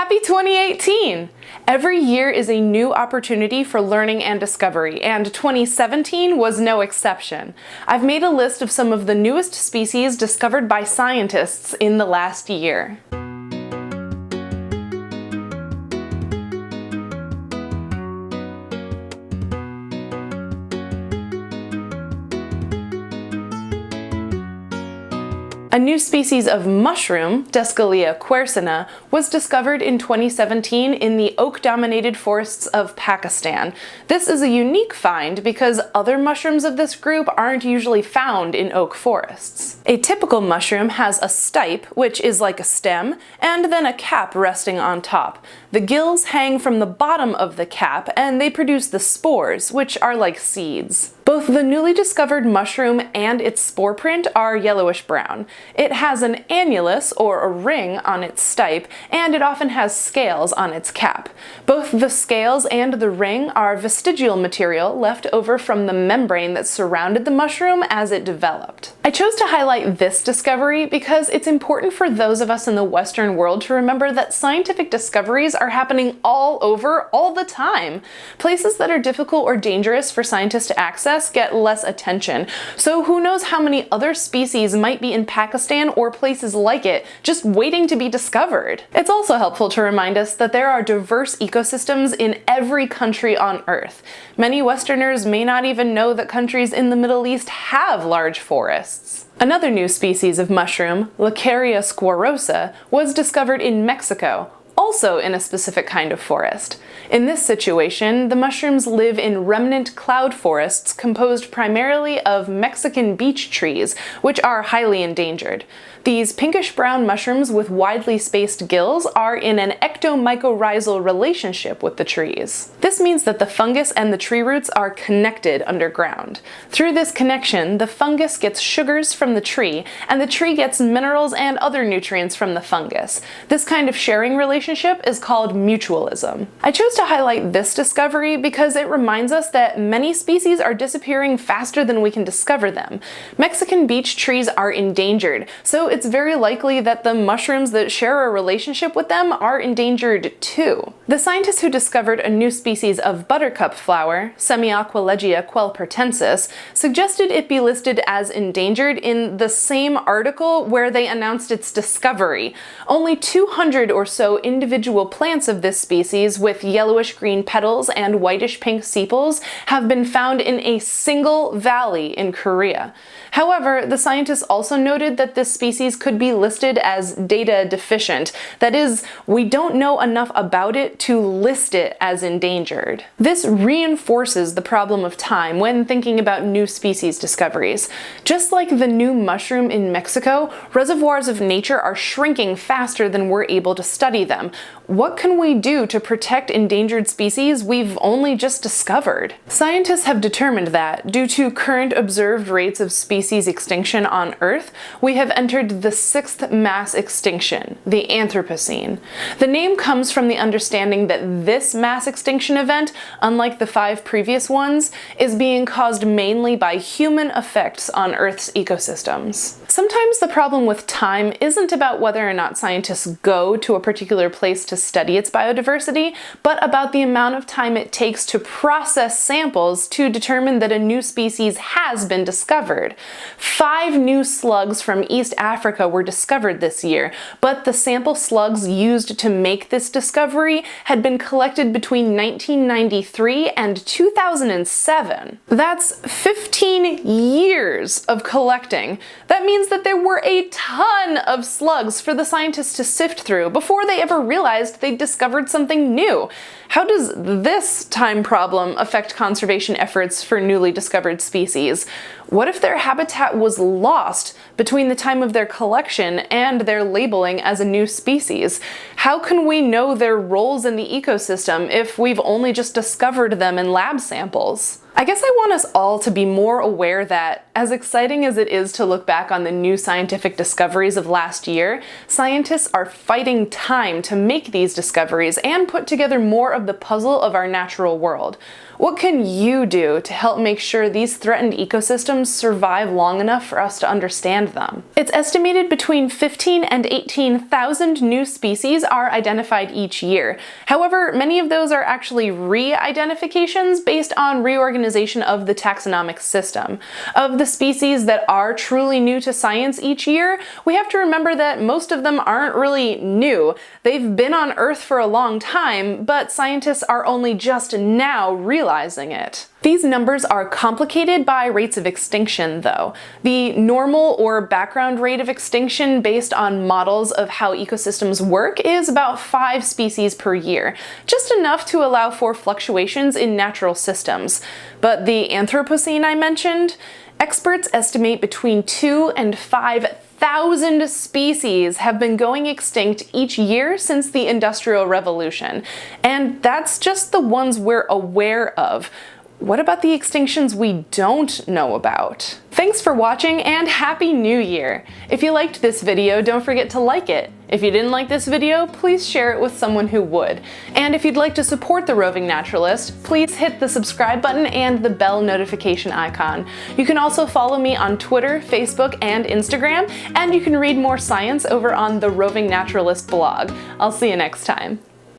Happy 2018! Every year is a new opportunity for learning and discovery, and 2017 was no exception. I've made a list of some of the newest species discovered by scientists in the last year. A new species of mushroom, Descalia quercina, was discovered in 2017 in the oak-dominated forests of Pakistan. This is a unique find because other mushrooms of this group aren't usually found in oak forests. A typical mushroom has a stipe, which is like a stem, and then a cap resting on top. The gills hang from the bottom of the cap, and they produce the spores, which are like seeds. Both the newly discovered mushroom and its spore print are yellowish-brown. It has an annulus, or a ring, on its stipe, and it often has scales on its cap. Both the scales and the ring are vestigial material left over from the membrane that surrounded the mushroom as it developed. I chose to highlight this discovery because it's important for those of us in the Western world to remember that scientific discoveries are happening all over, all the time. Places that are difficult or dangerous for scientists to access get less attention, so who knows how many other species might be in Pakistan or places like it, just waiting to be discovered. It's also helpful to remind us that there are diverse ecosystems in every country on Earth. Many Westerners may not even know that countries in the Middle East have large forests. Another new species of mushroom, Lacaria squarrosa, was discovered in Mexico, also in a specific kind of forest. In this situation, the mushrooms live in remnant cloud forests composed primarily of Mexican beech trees, which are highly endangered. These pinkish-brown mushrooms with widely spaced gills are in an ectomycorrhizal relationship with the trees. This means that the fungus and the tree roots are connected underground. Through this connection, the fungus gets sugars from the tree, and the tree gets minerals and other nutrients from the fungus. This kind of sharing relationship is called mutualism. I chose to highlight this discovery because it reminds us that many species are disappearing faster than we can discover them. Mexican beech trees are endangered, so it's very likely that the mushrooms that share a relationship with them are endangered too. The scientists who discovered a new species of buttercup flower, Semiaquilegia quelpertensis, suggested it be listed as endangered in the same article where they announced its discovery. Only 200 or so individual plants of this species with yellowish-green petals and whitish-pink sepals have been found in a single valley in Korea. However, the scientists also noted that this species could be listed as data deficient. That is, we don't know enough about it to list it as endangered. This reinforces the problem of time when thinking about new species discoveries. Just like the new mushroom in Mexico, reservoirs of nature are shrinking faster than we're able to study them. What can we do to protect endangered species we've only just discovered? Scientists have determined that, due to current observed rates of species extinction on Earth, we have entered the sixth mass extinction, the Anthropocene. The name comes from the understanding that this mass extinction event, unlike the 5 previous ones, is being caused mainly by human effects on Earth's ecosystems. Sometimes the problem with time isn't about whether or not scientists go to a particular place to study its biodiversity, but about the amount of time it takes to process samples to determine that a new species has been discovered. 5 new slugs from East Africa were discovered this year, but the sample slugs used to make this discovery had been collected between 1993 and 2007. That's 15 years of collecting. That means that there were a ton of slugs for the scientists to sift through before they ever realized they'd discovered something new. How does this time problem affect conservation efforts for newly discovered species? What if their habitat was lost between the time of their collection and their labeling as a new species? How can we know their roles in the ecosystem if we've only just discovered them in lab samples? I guess I want us all to be more aware that, as exciting as it is to look back on the new scientific discoveries of last year, scientists are fighting time to make these discoveries and put together more of the puzzle of our natural world. What can you do to help make sure these threatened ecosystems survive long enough for us to understand them? It's estimated between 15 and 18,000 new species are identified each year. However, many of those are actually re-identifications based on reorganization of the taxonomic system. Of the species that are truly new to science each year, we have to remember that most of them aren't really new. They've been on Earth for a long time, but scientists are only just now realizing it. These numbers are complicated by rates of extinction, though. The normal or background rate of extinction based on models of how ecosystems work is about 5 species per year, just enough to allow for fluctuations in natural systems. But the Anthropocene I mentioned? Experts estimate between 2,000 and 5,000 species have been going extinct each year since the Industrial Revolution. And that's just the ones we're aware of. What about the extinctions we don't know about? Thanks for watching and Happy New Year! If you liked this video, don't forget to like it. If you didn't like this video, please share it with someone who would. And if you'd like to support The Roving Naturalist, please hit the subscribe button and the bell notification icon. You can also follow me on Twitter, Facebook, and Instagram, and you can read more science over on the Roving Naturalist blog. I'll see you next time.